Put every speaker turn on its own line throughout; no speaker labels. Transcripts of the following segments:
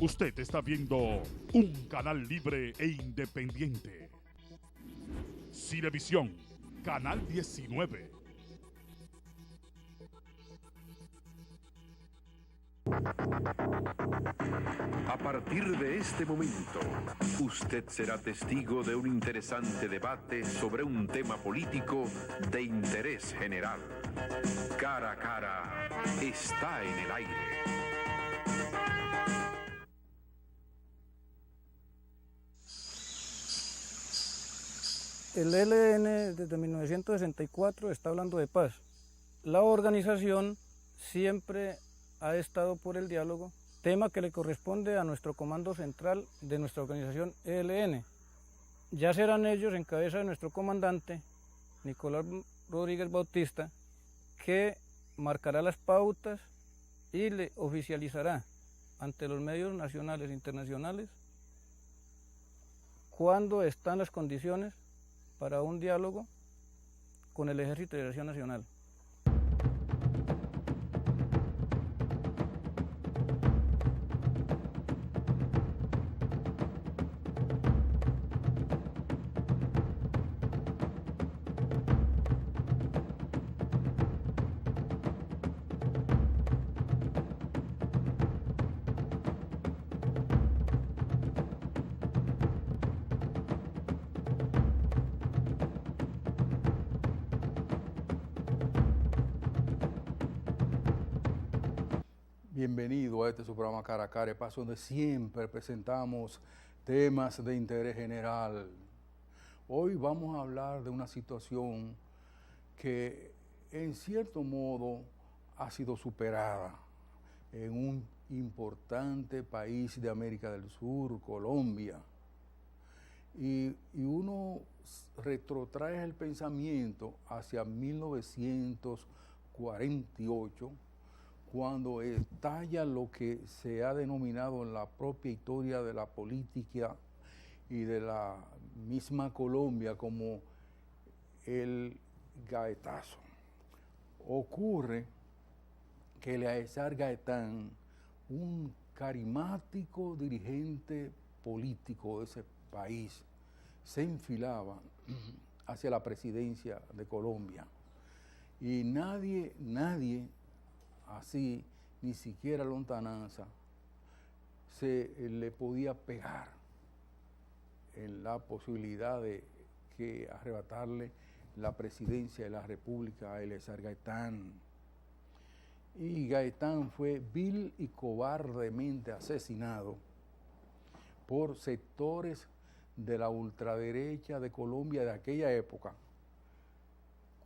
Usted está viendo un canal libre e independiente. Cinevisión, Canal 19.
A partir de este momento, usted será testigo de un interesante debate sobre un tema político de interés general. Cara a cara está en el aire.
El ELN desde 1964 está hablando de paz. La organización siempre ha estado por el diálogo, tema que le corresponde a nuestro comando central de nuestra organización ELN. Ya serán ellos, en cabeza de nuestro comandante, Nicolás Rodríguez Bautista, que marcará las pautas y le oficializará ante los medios nacionales e internacionales cuándo están las condiciones para un diálogo con el Ejército de Liberación Nacional.
Bienvenido a este su programa Cara a Cara, espacio donde siempre presentamos temas de interés general. Hoy vamos a hablar de una situación que en cierto modo ha sido superada en un importante país de América del Sur, Colombia. Y uno retrotrae el pensamiento hacia 1948, cuando estalla lo que se ha denominado en la propia historia de la política y de la misma Colombia como el gaetazo. Ocurre que Eleazar Gaitán, un carismático dirigente político de ese país, se enfilaba hacia la presidencia de Colombia. Y nadie así, ni siquiera lontananza, se le podía pegar en la posibilidad de que arrebatarle la presidencia de la República a Eleazar Gaitán. Y Gaitán fue vil y cobardemente asesinado por sectores de la ultraderecha de Colombia de aquella época,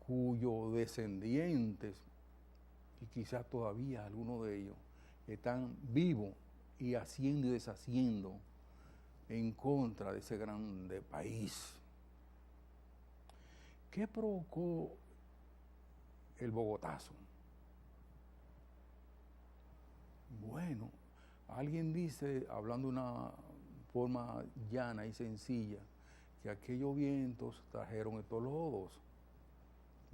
cuyos descendientes, y quizás todavía algunos de ellos, están vivos y haciendo y deshaciendo en contra de ese grande país. ¿Qué provocó el Bogotazo? Bueno, alguien dice, hablando de una forma llana y sencilla, que aquellos vientos trajeron estos lodos.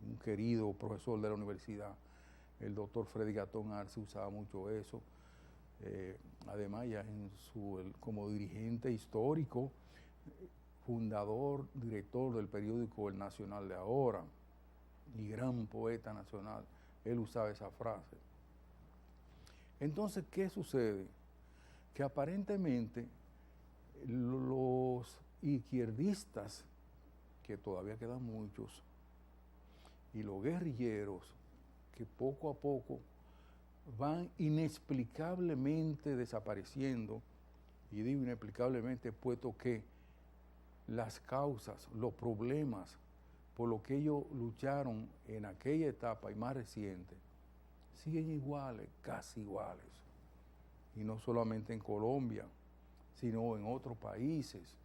Un querido profesor de la universidad, el doctor Freddy Gatón Arce, usaba mucho eso. Además, ya como dirigente histórico, fundador, director del periódico El Nacional de ahora, y gran poeta nacional, él usaba esa frase. Entonces, ¿qué sucede? Que aparentemente los izquierdistas, que todavía quedan muchos, y los guerrilleros, que poco a poco van inexplicablemente desapareciendo, y digo inexplicablemente puesto que las causas, los problemas por los que ellos lucharon en aquella etapa y más reciente, siguen iguales, casi iguales, y no solamente en Colombia, sino en otros países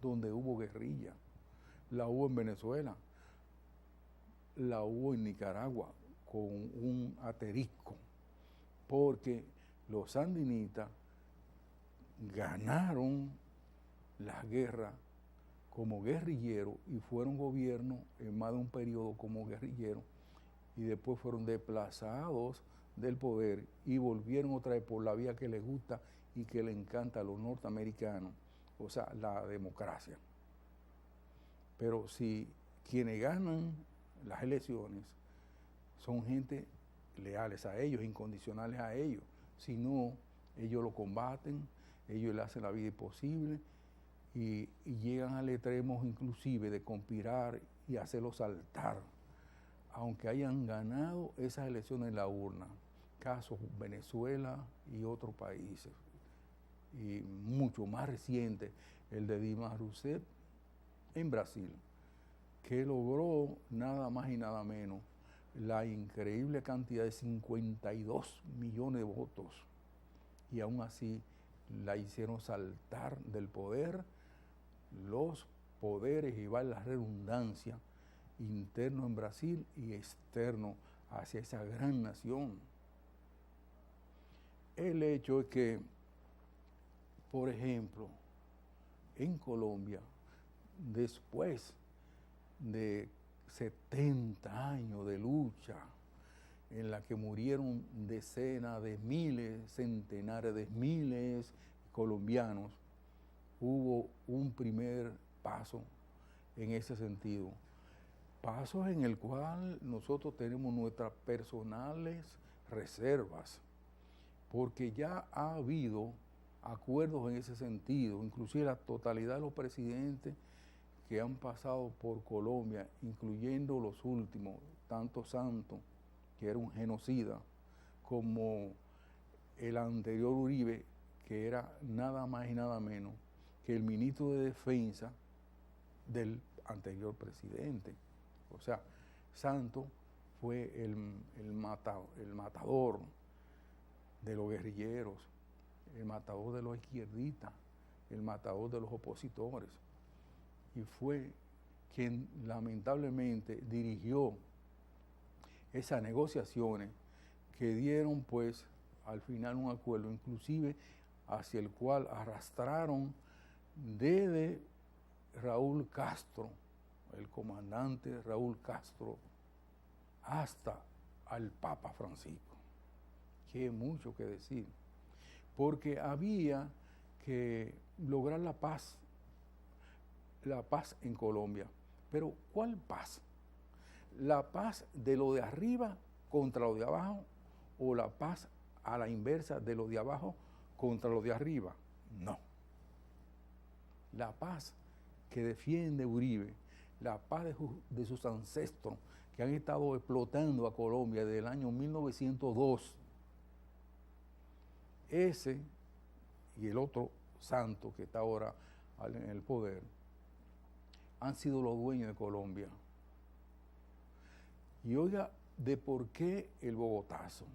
donde hubo guerrilla. La hubo en Venezuela, la hubo en Nicaragua, con un asterisco, porque los sandinistas ganaron la guerra como guerrilleros y fueron gobierno en más de un periodo como guerrilleros, y después fueron desplazados del poder y volvieron otra vez por la vía que les gusta y que le encanta a los norteamericanos, o sea, la democracia. Pero si quienes ganan las elecciones son gente leales a ellos, incondicionales a ellos, si no, ellos lo combaten, ellos le hacen la vida imposible y llegan al extremo inclusive de conspirar y hacerlo saltar, aunque hayan ganado esas elecciones en la urna. Casos Venezuela y otros países, y mucho más reciente, el de Dilma Rousseff en Brasil, que logró nada más y nada menos la increíble cantidad de 52 millones de votos, y aún así la hicieron saltar del poder los poderes, y va la redundancia, interno en Brasil y externo hacia esa gran nación. El hecho es que, por ejemplo, en Colombia, después de 70 años de lucha, en la que murieron decenas de miles, centenares de miles de colombianos, hubo un primer paso en ese sentido. Pasos en el cual nosotros tenemos nuestras personales reservas, porque ya ha habido acuerdos en ese sentido, inclusive la totalidad de los presidentes que han pasado por Colombia, incluyendo los últimos, tanto Santos, que era un genocida, como el anterior Uribe, que era nada más y nada menos que el ministro de Defensa del anterior presidente. O sea, Santos fue el matador de los guerrilleros, el matador de los izquierdistas, el matador de los opositores, y fue quien lamentablemente dirigió esas negociaciones que dieron pues al final un acuerdo, inclusive hacia el cual arrastraron desde Raúl Castro, el comandante Raúl Castro, hasta al Papa Francisco, que hay mucho que decir, porque había que lograr la paz en Colombia. Pero ¿cuál paz? ¿La paz de lo de arriba contra lo de abajo, o la paz a la inversa de lo de abajo contra lo de arriba? No. La paz que defiende Uribe, la paz de sus ancestros que han estado explotando a Colombia desde el año 1902, ese y el otro santo que está ahora en el poder, han sido los dueños de Colombia. Y oiga, de por qué el Bogotazo.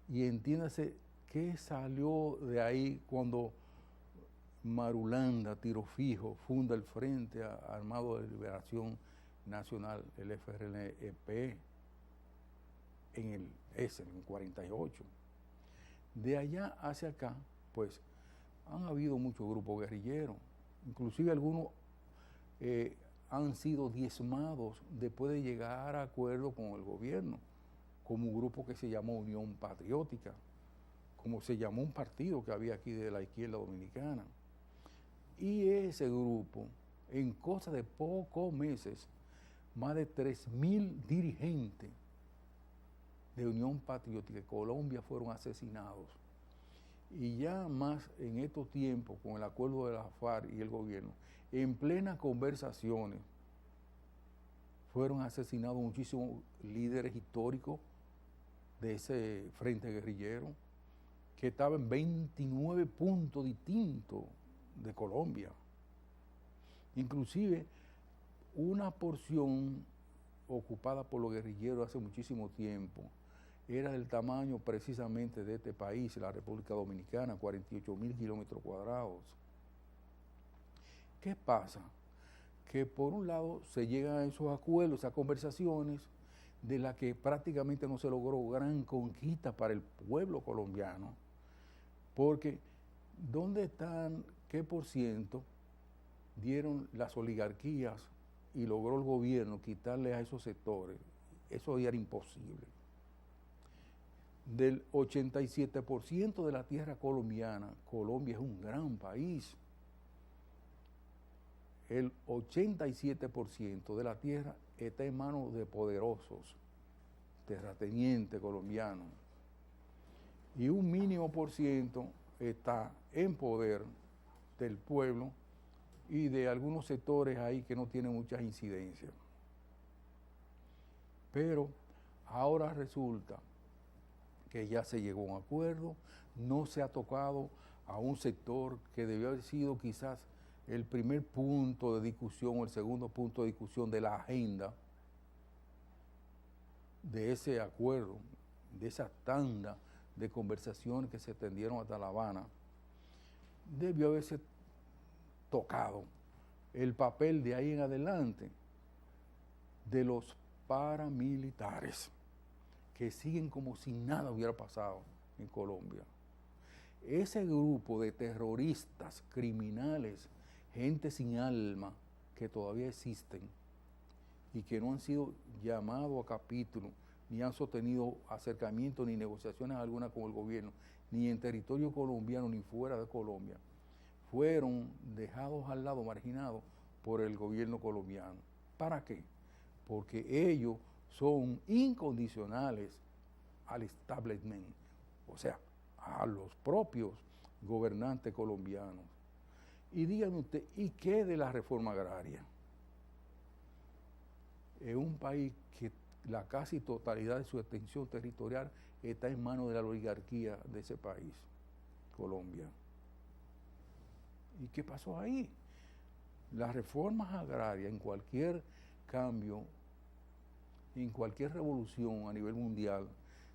Y entiéndase qué salió de ahí cuando Marulanda, Tiro Fijo, funda el Frente Armado de Liberación Nacional, el FRNEP, en el 48. De allá hacia acá, pues, han habido muchos grupos guerrilleros, inclusive algunos han sido diezmados después de llegar a acuerdo con el gobierno, como un grupo que se llamó Unión Patriótica, como se llamó un partido que había aquí de la izquierda dominicana. Y ese grupo, en cosa de pocos meses, más de 3.000 dirigentes de Unión Patriótica de Colombia fueron asesinados. Y ya más en estos tiempos, con el acuerdo de la FARC y el gobierno, en plenas conversaciones, fueron asesinados muchísimos líderes históricos de ese frente guerrillero, que estaba en 29 puntos distintos de Colombia. Inclusive una porción ocupada por los guerrilleros hace muchísimo tiempo era del tamaño precisamente de este país, la República Dominicana, 48.000 kilómetros cuadrados. ¿Qué pasa? Que por un lado se llegan a esos acuerdos, a conversaciones, de las que prácticamente no se logró gran conquista para el pueblo colombiano, porque ¿dónde están, qué por ciento dieron las oligarquías y logró el gobierno quitarle a esos sectores? Eso ya era imposible. Del 87% de la tierra colombiana, Colombia es un gran país. El 87% de la tierra está en manos de poderosos, terratenientes colombianos. Y un mínimo por ciento está en poder del pueblo y de algunos sectores ahí que no tienen muchas incidencias. Pero ahora resulta que ya se llegó a un acuerdo, no se ha tocado a un sector que debió haber sido quizás el primer punto de discusión o el segundo punto de discusión de la agenda de ese acuerdo, de esa tanda de conversaciones que se tendieron hasta La Habana. Debió haberse tocado el papel de ahí en adelante de los paramilitares, que siguen como si nada hubiera pasado en Colombia. Ese grupo de terroristas, criminales, gente sin alma, que todavía existen y que no han sido llamados a capítulo, ni han sostenido acercamientos ni negociaciones alguna con el gobierno, ni en territorio colombiano ni fuera de Colombia, fueron dejados al lado, marginados por el gobierno colombiano. ¿Para qué? Porque ellos son incondicionales al establishment, o sea, a los propios gobernantes colombianos. Y díganme usted, ¿y qué de la reforma agraria? Es un país que la casi totalidad de su extensión territorial está en manos de la oligarquía de ese país, Colombia. ¿Y qué pasó ahí? Las reformas agrarias, en cualquier cambio, en cualquier revolución a nivel mundial,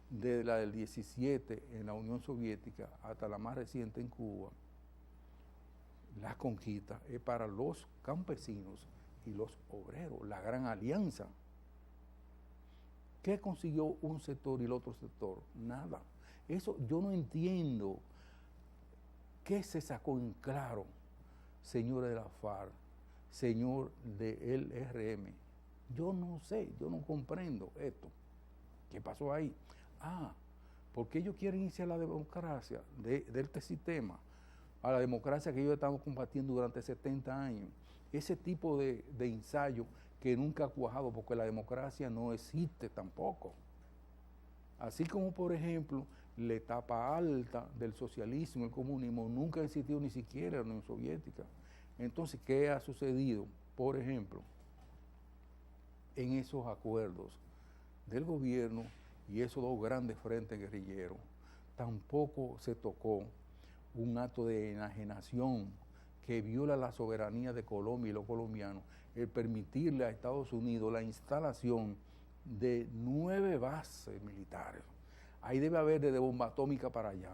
desde la del 17 en la Unión Soviética hasta la más reciente en Cuba, las conquistas es para los campesinos y los obreros, la gran alianza. ¿Qué consiguió un sector y el otro sector? Nada. Eso yo no entiendo. ¿Qué se sacó en claro, señores de la FARC, señor del RM? Yo no sé, yo no comprendo esto. ¿Qué pasó ahí? Porque ellos quieren iniciar la democracia de este sistema, a la democracia que ellos estamos combatiendo durante 70 años. Ese tipo de ensayo que nunca ha cuajado, porque la democracia no existe tampoco. Así como, por ejemplo, la etapa alta del socialismo, el comunismo, nunca ha existido ni siquiera en la Unión Soviética. Entonces, ¿qué ha sucedido? Por ejemplo, en esos acuerdos del gobierno y esos dos grandes frentes guerrilleros, tampoco se tocó un acto de enajenación que viola la soberanía de Colombia y los colombianos, el permitirle a Estados Unidos la instalación de 9 bases militares. Ahí debe haber desde bomba atómica para allá,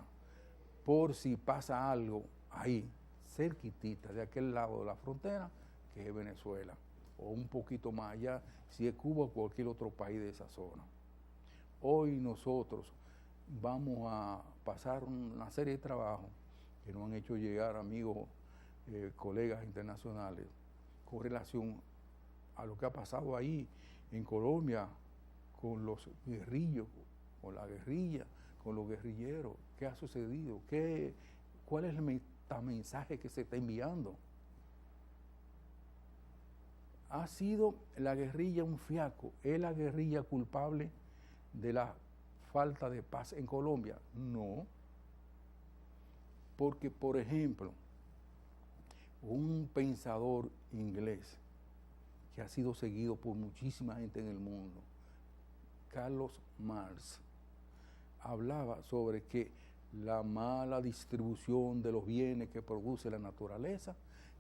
por si pasa algo ahí, cerquitita, de aquel lado de la frontera, que es Venezuela, o un poquito más allá, si es Cuba o cualquier otro país de esa zona. Hoy nosotros vamos a pasar una serie de trabajos que nos han hecho llegar amigos, colegas internacionales, con relación a lo que ha pasado ahí en Colombia con los guerrillos, con la guerrilla, con los guerrilleros. ¿Qué ha sucedido? ¿Cuál es el mensaje que se está enviando? ¿Ha sido la guerrilla un fiasco? ¿Es la guerrilla culpable de la falta de paz en Colombia? No. Porque, por ejemplo, un pensador inglés que ha sido seguido por muchísima gente en el mundo, Carlos Marx, hablaba sobre que la mala distribución de los bienes que produce la naturaleza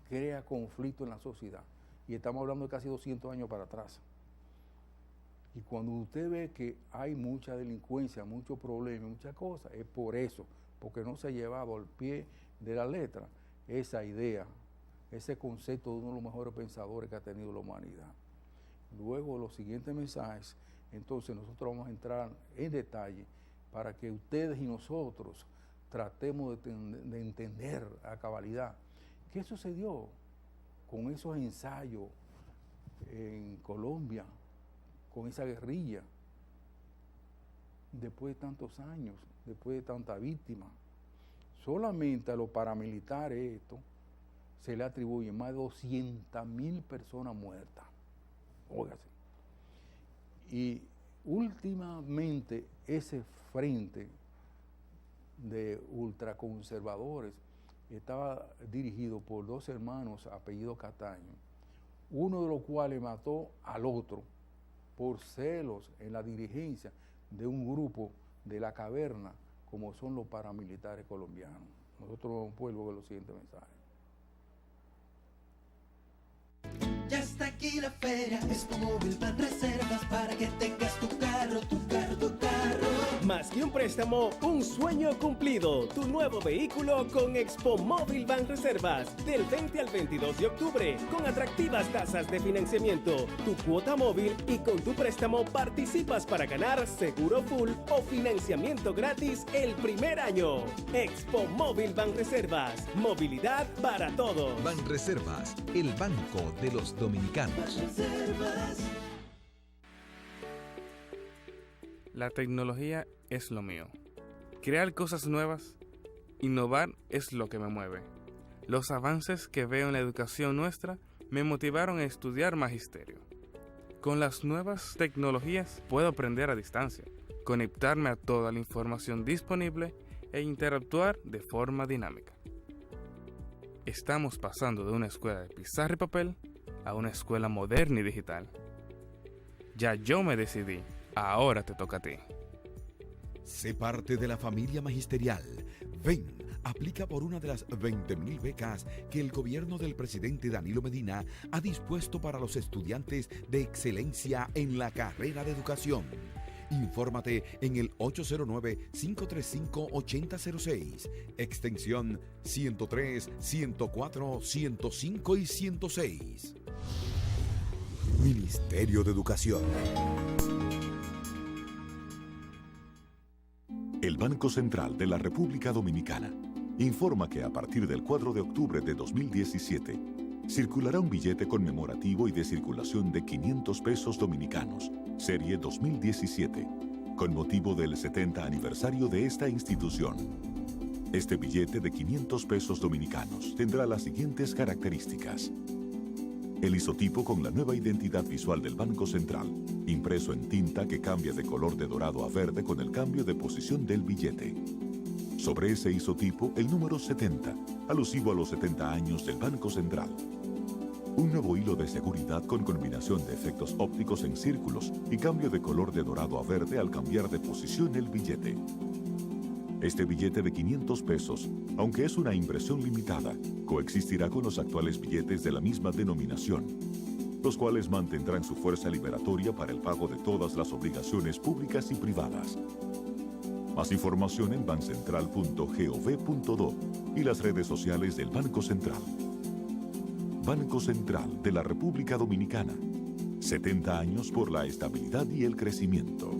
crea conflicto en la sociedad. Y estamos hablando de casi 200 años para atrás. Y cuando usted ve que hay mucha delincuencia, muchos problemas, muchas cosas, es por eso, porque no se ha llevado al pie de la letra esa idea, ese concepto de uno de los mejores pensadores que ha tenido la humanidad. Luego, los siguientes mensajes, entonces nosotros vamos a entrar en detalle para que ustedes y nosotros tratemos de entender a cabalidad qué sucedió con esos ensayos en Colombia, con esa guerrilla. después de tantos años, después de tanta víctima. Solamente a los paramilitares esto se le atribuyen más de 200.000 personas muertas. Óigase. Y últimamente ese frente de ultraconservadores estaba dirigido por dos hermanos apellido Cataño, uno de los cuales mató al otro por celos en la dirigencia de un grupo de la caverna, como son los paramilitares colombianos. Nosotros vuelvo con los siguientes mensajes.
Ya está aquí la feria, Expo Móvil Banreservas para que tengas tu carro, tu carro, tu carro.
Más que un préstamo, un sueño cumplido. Tu nuevo vehículo con Expo Móvil Banreservas. Del 20 al 22 de octubre, con atractivas tasas de financiamiento, tu cuota móvil y con tu préstamo participas para ganar seguro full o financiamiento gratis el primer año. Expo Móvil Banreservas. Movilidad para todos.
Banreservas, el banco de los dominicanos.
La tecnología es lo mío. Crear cosas nuevas, innovar es lo que me mueve. Los avances que veo en la educación nuestra me motivaron a estudiar magisterio. Con las nuevas tecnologías puedo aprender a distancia, conectarme a toda la información disponible e interactuar de forma dinámica. Estamos pasando de una escuela de pizarra y papel a una escuela moderna y digital. Ya yo me decidí, ahora te toca a ti.
Sé parte de la familia magisterial. Ven, aplica por una de las 20.000 becas que el gobierno del presidente Danilo Medina ha dispuesto para los estudiantes de excelencia en la carrera de educación. Infórmate en el 809-535-8006, extensión 103, 104, 105 y 106. Ministerio de Educación.
El Banco Central de la República Dominicana informa que a partir del 4 de octubre de 2017 circulará un billete conmemorativo y de circulación de 500 pesos dominicanos, serie 2017, con motivo del 70 aniversario de esta institución. Este billete de 500 pesos dominicanos tendrá las siguientes características: el isotipo con la nueva identidad visual del Banco Central, impreso en tinta que cambia de color de dorado a verde con el cambio de posición del billete. Sobre ese isotipo, el número 70, alusivo a los 70 años del Banco Central. Un nuevo hilo de seguridad con combinación de efectos ópticos en círculos y cambio de color de dorado a verde al cambiar de posición el billete. Este billete de 500 pesos, aunque es una impresión limitada, coexistirá con los actuales billetes de la misma denominación, los cuales mantendrán su fuerza liberatoria para el pago de todas las obligaciones públicas y privadas. Más información en bancentral.gov.do y las redes sociales del Banco Central. Banco Central de la República Dominicana. 70 años por la estabilidad y el crecimiento.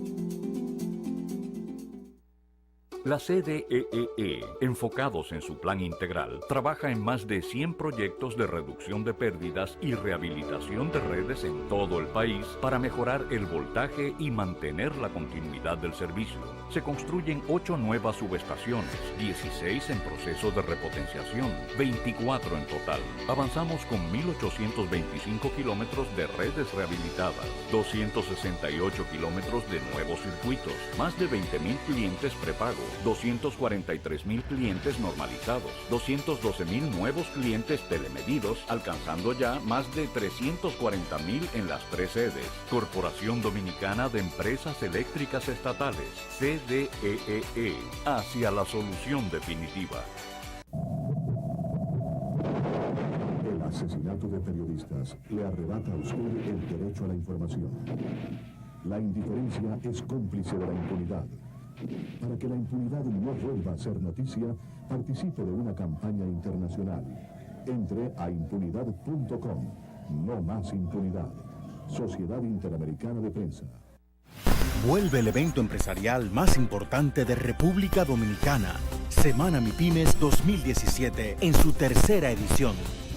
La CDEE, enfocados en su plan integral, trabaja en más de 100 proyectos de reducción de pérdidas y rehabilitación de redes en todo el país para mejorar el voltaje y mantener la continuidad del servicio. Se construyen 8 nuevas subestaciones, 16 en proceso de repotenciación, 24 en total. Avanzamos con 1.825 kilómetros de redes rehabilitadas, 268 kilómetros de nuevos circuitos, más de 20.000 clientes prepago, 243.000 clientes normalizados, 212.000 nuevos clientes telemedidos, alcanzando ya más de 340.000 en las 3 sedes. Corporación Dominicana de Empresas Eléctricas Estatales, CDEE, hacia la solución definitiva.
El asesinato de periodistas le arrebata a usted el derecho a la información. La indiferencia es cómplice de la impunidad. Para que la impunidad no vuelva a ser noticia, participe de una campaña internacional. Entre a impunidad.com. No más impunidad. Sociedad Interamericana de Prensa.
Vuelve el evento empresarial más importante de República Dominicana, Semana MIPYMES 2017, en su tercera edición.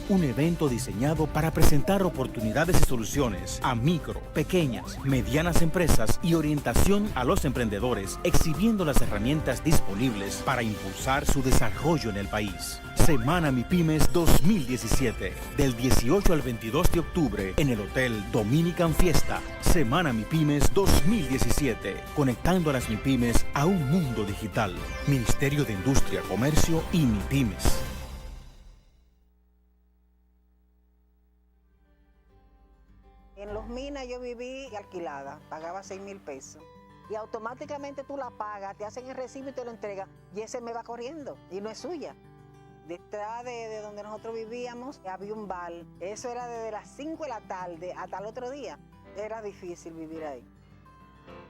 un evento diseñado para presentar oportunidades y soluciones a micro, pequeñas, medianas empresas y orientación a los emprendedores, exhibiendo las herramientas disponibles para impulsar su desarrollo en el país. Semana MIPYMES 2017, del 18 al 22 de octubre en el Hotel Dominican Fiesta. Semana MIPYMES 2017, conectando a las MIPYMES a un mundo digital. Ministerio de Industria, Comercio y MIPYMES.
En Los Minas yo viví alquilada, pagaba 6,000 pesos. Y automáticamente tú la pagas, te hacen el recibo y te lo entregan. Y ese me va corriendo y no es suya. Detrás de donde nosotros vivíamos había un bar. Eso era desde las 5 de la tarde hasta el otro día. Era difícil vivir ahí.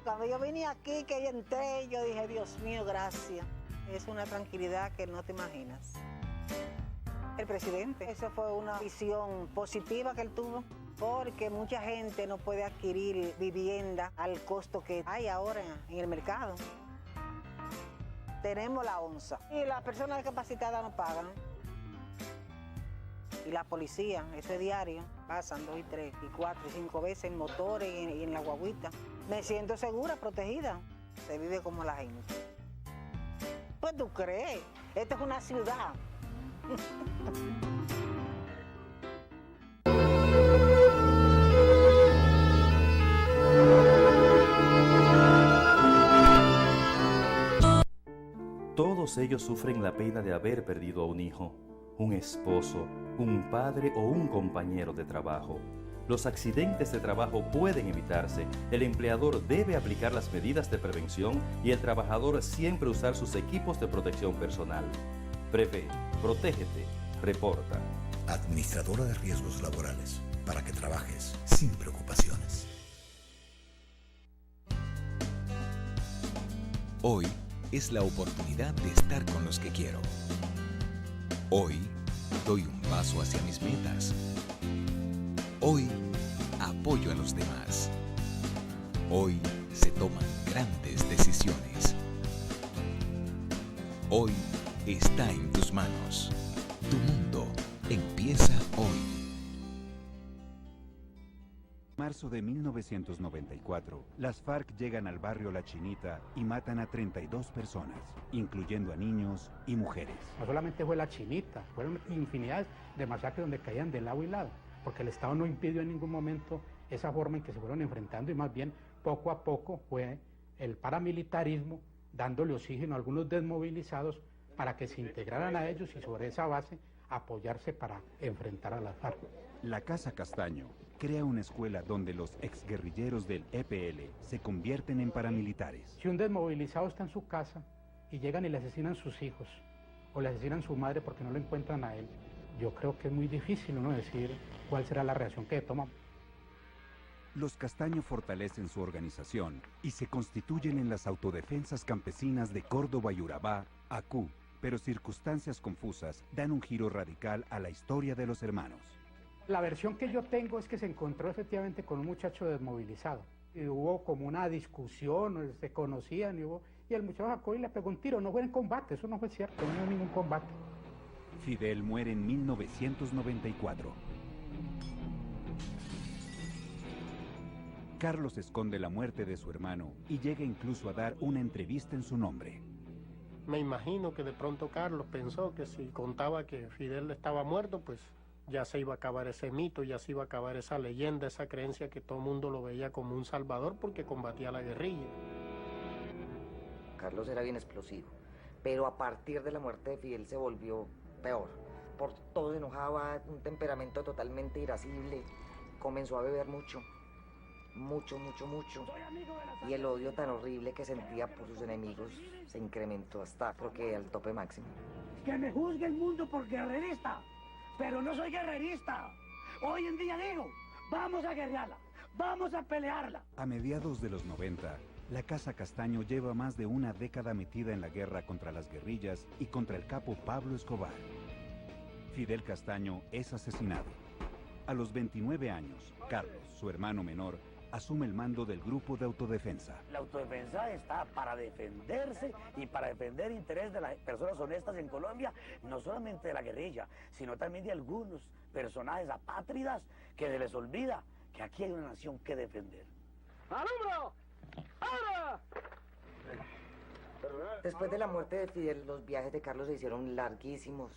Cuando yo vine aquí, que yo entré, yo dije, Dios mío, gracias. Es una tranquilidad que no te imaginas. El presidente, eso fue una visión positiva que él tuvo, porque mucha gente no puede adquirir vivienda al costo que hay ahora en el mercado. Tenemos la onza y las personas discapacitadas no pagan. Y la policía, eso es diario, pasan 2 y 3 y 4 y 5 veces en motores y en la guaguita. Me siento segura, protegida. Se vive como la gente. Pues tú crees, esto es una ciudad.
Todos ellos sufren la pena de haber perdido a un hijo, un esposo, un padre o un compañero de trabajo. Los accidentes de trabajo pueden evitarse, el empleador debe aplicar las medidas de prevención y el trabajador siempre usar sus equipos de protección personal. Prevé, protégete, reporta.
Administradora de Riesgos Laborales, para que trabajes sin preocupaciones.
Hoy es la oportunidad de estar con los que quiero. Hoy doy un paso hacia mis metas. Hoy apoyo a los demás. Hoy se toman grandes decisiones. Hoy está en tus manos. Tu mundo empieza hoy.
Marzo de 1994, las FARC llegan al barrio La Chinita y matan a 32 personas, incluyendo a niños y mujeres.
No solamente fue La Chinita, fueron infinidad de masacres donde caían de lado y lado, porque el Estado no impidió en ningún momento esa forma en que se fueron enfrentando y más bien poco a poco fue el paramilitarismo dándole oxígeno a algunos desmovilizados para que se integraran a ellos y sobre esa base apoyarse para enfrentar a las FARC.
La Casa Castaño crea una escuela donde los exguerrilleros del EPL se convierten en paramilitares.
Si un desmovilizado está en su casa y llegan y le asesinan sus hijos o le asesinan su madre porque no lo encuentran a él, yo creo que es muy difícil uno decir cuál será la reacción que toman.
Los Castaño fortalecen su organización y se constituyen en las autodefensas campesinas de Córdoba y Urabá, ACU, pero circunstancias confusas dan un giro radical a la historia de los hermanos.
La versión que yo tengo es que se encontró efectivamente con un muchacho desmovilizado. Y hubo como una discusión, se conocían y el muchacho sacó y le pegó un tiro. No fue en combate, eso no fue cierto, no hubo ningún combate.
Fidel muere en 1994. Carlos esconde la muerte de su hermano y llega incluso a dar una entrevista en su nombre.
Me imagino que de pronto Carlos pensó que si contaba que Fidel estaba muerto, pues ya se iba a acabar ese mito, ya se iba a acabar esa leyenda, esa creencia que todo el mundo lo veía como un salvador porque combatía la guerrilla.
Carlos era bien explosivo, pero a partir de la muerte de Fidel se volvió peor. Por todo se enojaba, un temperamento totalmente irascible, comenzó a beber mucho. Y el odio tan horrible que sentía por sus enemigos se incrementó hasta creo que al tope máximo.
Que me juzgue el mundo por guerrerista, pero no soy guerrerista. Hoy en día digo, vamos a guerrearla, vamos a pelearla.
A mediados de los 90, la Casa Castaño lleva más de una década metida en la guerra contra las guerrillas y contra el capo Pablo Escobar. Fidel Castaño es asesinado. A los 29 años, Carlos, su hermano menor, asume el mando del grupo de autodefensa.
La autodefensa está para defenderse y para defender el interés de las personas honestas en Colombia, no solamente de la guerrilla, sino también de algunos personajes apátridas que se les olvida que aquí hay una nación que defender. ¡Alumbro! ¡Ahora!
Después de la muerte de Fidel, los viajes de Carlos se hicieron larguísimos,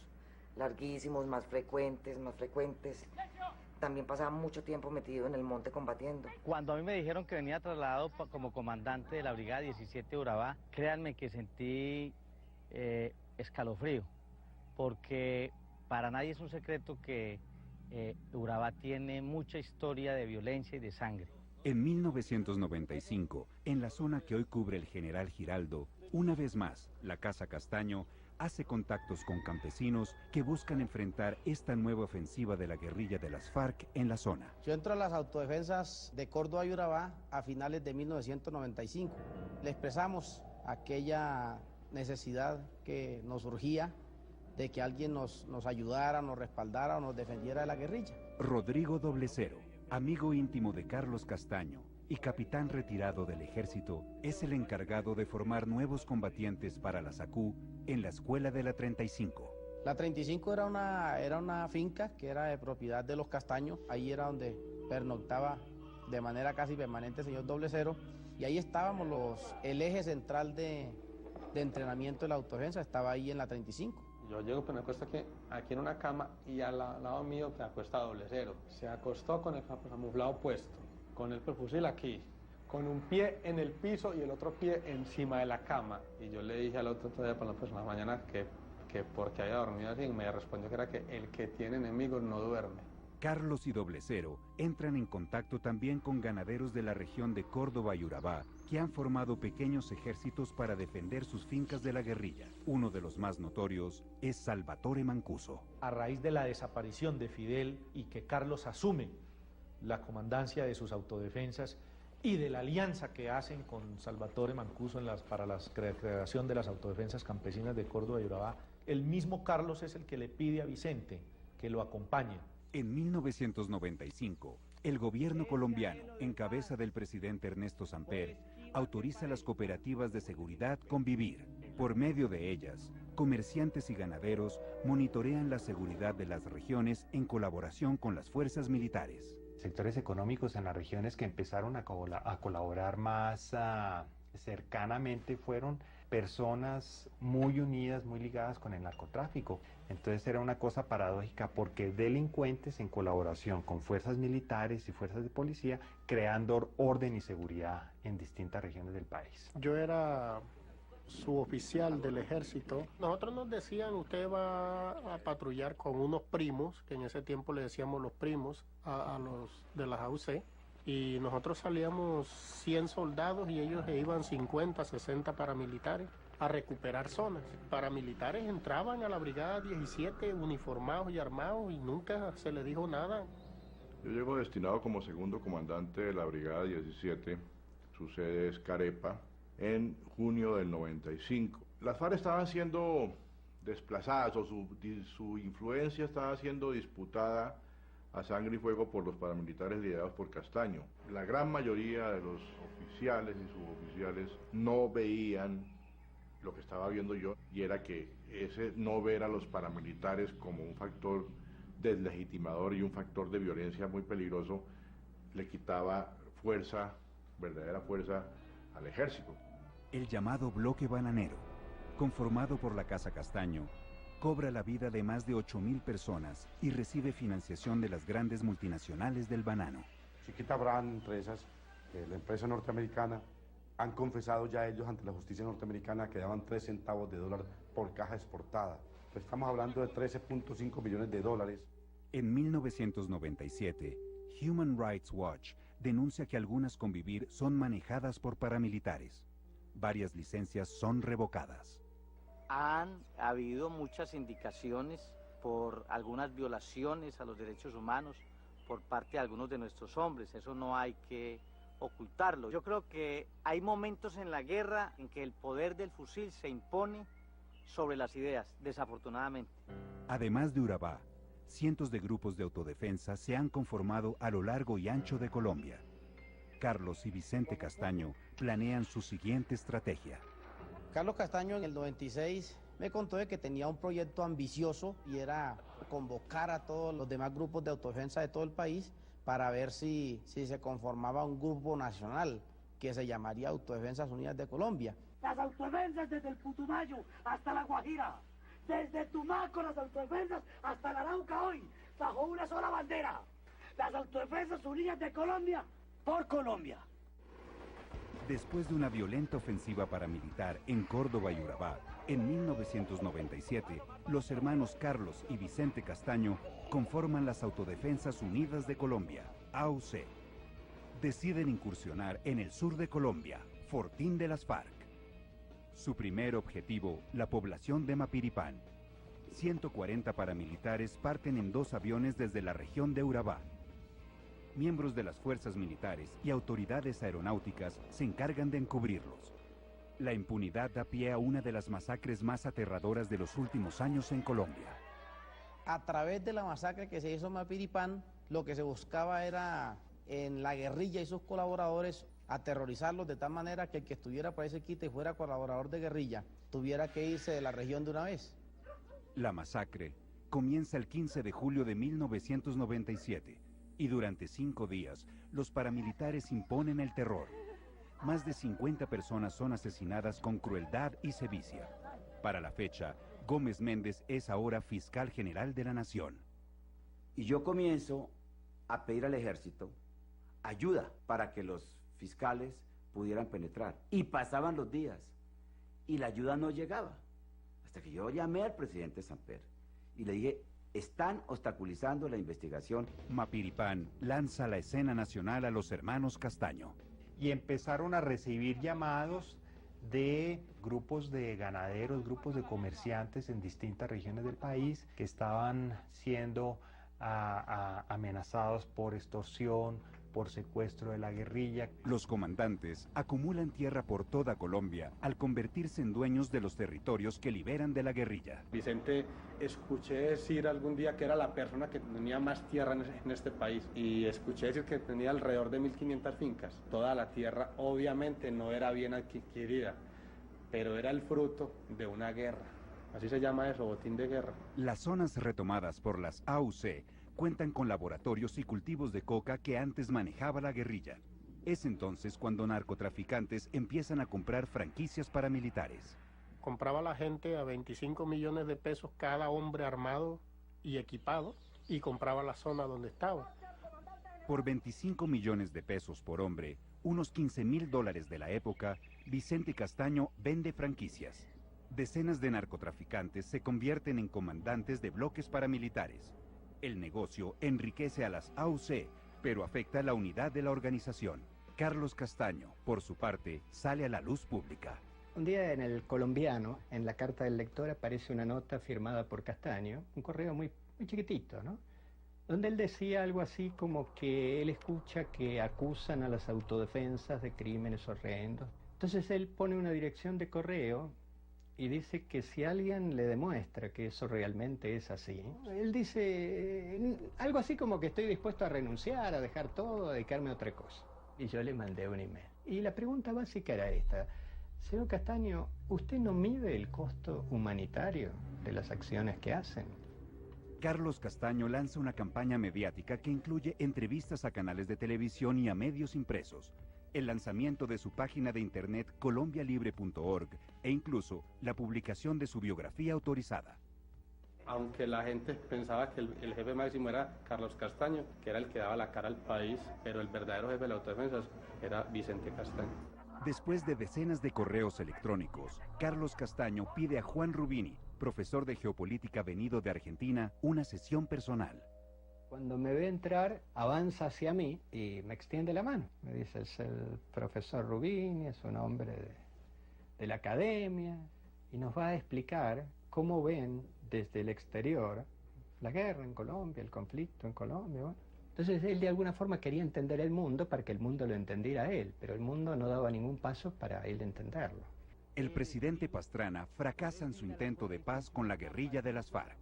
más frecuentes. También pasaba mucho tiempo metido en el monte combatiendo.
Cuando a mí me dijeron que venía trasladado como comandante de la Brigada 17 de Urabá, créanme que sentí escalofrío, porque para nadie es un secreto que Urabá tiene mucha historia de violencia y de sangre.
En 1995, en la zona que hoy cubre el General Giraldo, una vez más, la Casa Castaño hace contactos con campesinos que buscan enfrentar esta nueva ofensiva de la guerrilla de las FARC en la zona.
Yo entro a las autodefensas de Córdoba y Urabá a finales de 1995. Le expresamos aquella necesidad que nos surgía de que alguien nos ayudara, nos respaldara o nos defendiera de la guerrilla.
Rodrigo Doblecero, amigo íntimo de Carlos Castaño y capitán retirado del ejército, es el encargado de formar nuevos combatientes para la SACU en la escuela de la 35.
La 35 era una finca que era de propiedad de los Castaños. Ahí era donde pernoctaba de manera casi permanente el señor Doblecero, y ahí estábamos el eje central de entrenamiento de la autodefensa, estaba ahí en la 35.
Yo llego, pues me acuesto aquí en una cama, y al lado mío me acuesta Doblecero. Se acostó con el camuflado puesto, con el fusil aquí, con un pie en el piso y el otro pie encima de la cama. Y yo le dije al otro día por la mañana que porque había dormido así, y me respondió que era que el que tiene enemigos no duerme.
Carlos y Doblecero entran en contacto también con ganaderos de la región de Córdoba y Urabá, que han formado pequeños ejércitos para defender sus fincas de la guerrilla. Uno de los más notorios es Salvatore Mancuso.
A raíz de la desaparición de Fidel y que Carlos asume la comandancia de sus autodefensas y de la alianza que hacen con Salvatore Mancuso para la creación de las autodefensas campesinas de Córdoba y Urabá, el mismo Carlos es el que le pide a Vicente que lo acompañe.
En 1995, el gobierno colombiano, en cabeza del presidente Ernesto Samper, autoriza a las cooperativas de seguridad convivir. Por medio de ellas, comerciantes y ganaderos monitorean la seguridad de las regiones en colaboración con las fuerzas militares.
Sectores económicos en las regiones que empezaron a colaborar más cercanamente fueron personas muy unidas, muy ligadas con el narcotráfico. Entonces era una cosa paradójica, porque delincuentes en colaboración con fuerzas militares y fuerzas de policía, creando orden y seguridad en distintas regiones del país.
Yo era suboficial del ejército. Nosotros nos decían, usted va a patrullar con unos primos, que en ese tiempo le decíamos los primos, a los de las AUC, y nosotros salíamos 100 soldados y ellos iban 50, 60 paramilitares a recuperar zonas. Paramilitares entraban a la Brigada 17 uniformados y armados y nunca se les dijo nada.
Yo llego destinado como segundo comandante de la Brigada 17, su sede es Carepa, en junio del 95. Las FARC estaban siendo desplazadas, o su influencia estaba siendo disputada a sangre y fuego por los paramilitares liderados por Castaño. La gran mayoría de los oficiales y suboficiales no veían lo que estaba viendo yo, y era que ese no ver a los paramilitares como un factor deslegitimador y un factor de violencia muy peligroso le quitaba fuerza, verdadera fuerza, al ejército.
El llamado bloque bananero, conformado por la Casa Castaño, cobra la vida de más de 8.000 personas y recibe financiación de las grandes multinacionales del banano.
Chiquita Brand, empresas, la empresa norteamericana, han confesado ya ellos ante la justicia norteamericana que daban 3 centavos de dólar por caja exportada. Pues estamos hablando de 13.5 millones de dólares.
En 1997, Human Rights Watch denuncia que algunas convivir son manejadas por paramilitares. Varias licencias son revocadas.
Han habido muchas indicaciones por algunas violaciones a los derechos humanos por parte de algunos de nuestros hombres. Eso no hay que ocultarlo. Yo creo que hay momentos en la guerra en que el poder del fusil se impone sobre las ideas, desafortunadamente.
Además de Urabá, cientos de grupos de autodefensa se han conformado a lo largo y ancho de Colombia. Carlos y Vicente Castaño planean su siguiente estrategia.
Carlos Castaño en el 96 me contó de que tenía un proyecto ambicioso y era convocar a todos los demás grupos de autodefensa de todo el país para ver si se conformaba un grupo nacional que se llamaría Autodefensas Unidas de Colombia.
Las autodefensas desde el Putumayo hasta la Guajira, desde Tumaco las autodefensas hasta la Arauca hoy, bajo una sola bandera. Las Autodefensas Unidas de Colombia por Colombia.
Después de una violenta ofensiva paramilitar en Córdoba y Urabá, en 1997, los hermanos Carlos y Vicente Castaño conforman las Autodefensas Unidas de Colombia, AUC. Deciden incursionar en el sur de Colombia, Fortín de las FARC. Su primer objetivo, la población de Mapiripán. 140 paramilitares parten en 2 aviones desde la región de Urabá. Miembros de las fuerzas militares y autoridades aeronáuticas se encargan de encubrirlos. La impunidad da pie a una de las masacres más aterradoras de los últimos años en Colombia.
A través de la masacre que se hizo en Mapiripán, lo que se buscaba era, en la guerrilla y sus colaboradores, aterrorizarlos de tal manera que el que estuviera por ahí cerquita y fuera colaborador de guerrilla, tuviera que irse de la región de una vez.
La masacre comienza el 15 de julio de 1997 y durante 5 días los paramilitares imponen el terror. Más de 50 personas son asesinadas con crueldad y sevicia. Para la fecha, Gómez Méndez es ahora fiscal general de la nación.
Y yo comienzo a pedir al ejército ayuda para que los fiscales pudieran penetrar. Y pasaban los días y la ayuda no llegaba. Hasta que yo llamé al presidente Samper y le dije, están obstaculizando la investigación.
Mapiripán lanza la escena nacional a los hermanos Castaño.
Y empezaron a recibir llamados de grupos de ganaderos, grupos de comerciantes en distintas regiones del país que estaban siendo amenazados por extorsión, por secuestro de la guerrilla.
Los comandantes acumulan tierra por toda Colombia al convertirse en dueños de los territorios que liberan de la guerrilla.
Vicente, escuché decir algún día que era la persona que tenía más tierra en este país y escuché decir que tenía alrededor de 1.500 fincas. Toda la tierra obviamente no era bien adquirida, pero era el fruto de una guerra. Así se llama eso, botín de guerra.
Las zonas retomadas por las AUC cuentan con laboratorios y cultivos de coca que antes manejaba la guerrilla. Es entonces cuando narcotraficantes empiezan a comprar franquicias paramilitares.
Compraba la gente a 25 millones de pesos cada hombre armado y equipado y compraba la zona donde estaba.
Por 25 millones de pesos por hombre, unos $15.000 de la época, Vicente Castaño vende franquicias. Decenas de narcotraficantes se convierten en comandantes de bloques paramilitares. El negocio enriquece a las AUC, pero afecta la unidad de la organización. Carlos Castaño, por su parte, sale a la luz pública.
Un día en El Colombiano, en la carta del lector, aparece una nota firmada por Castaño, un correo muy chiquitito, ¿no? Donde él decía algo así como que él escucha que acusan a las autodefensas de crímenes horrendos. Entonces él pone una dirección de correo y dice que si alguien le demuestra que eso realmente es así, él dice algo así como que estoy dispuesto a renunciar, a dejar todo, a dedicarme a otra cosa. Y yo le mandé un email. Y la pregunta básica era esta: señor Castaño, ¿usted no mide el costo humanitario de las acciones que hacen?
Carlos Castaño lanza una campaña mediática que incluye entrevistas a canales de televisión y a medios impresos, el lanzamiento de su página de internet colombialibre.org e incluso la publicación de su biografía autorizada.
Aunque la gente pensaba que el jefe máximo era Carlos Castaño, que era el que daba la cara al país, pero el verdadero jefe de la autodefensa era Vicente Castaño.
Después de decenas de correos electrónicos, Carlos Castaño pide a Juan Rubini, profesor de geopolítica venido de Argentina, una sesión personal.
Cuando me ve entrar, avanza hacia mí y me extiende la mano. Me dice, es el profesor Rubini, es un hombre de la academia, y nos va a explicar cómo ven desde el exterior la guerra en Colombia, el conflicto en Colombia. Bueno. Entonces él de alguna forma quería entender el mundo para que el mundo lo entendiera a él, pero el mundo no daba ningún paso para él entenderlo.
El presidente Pastrana fracasa en su intento de paz con la guerrilla de las FARC.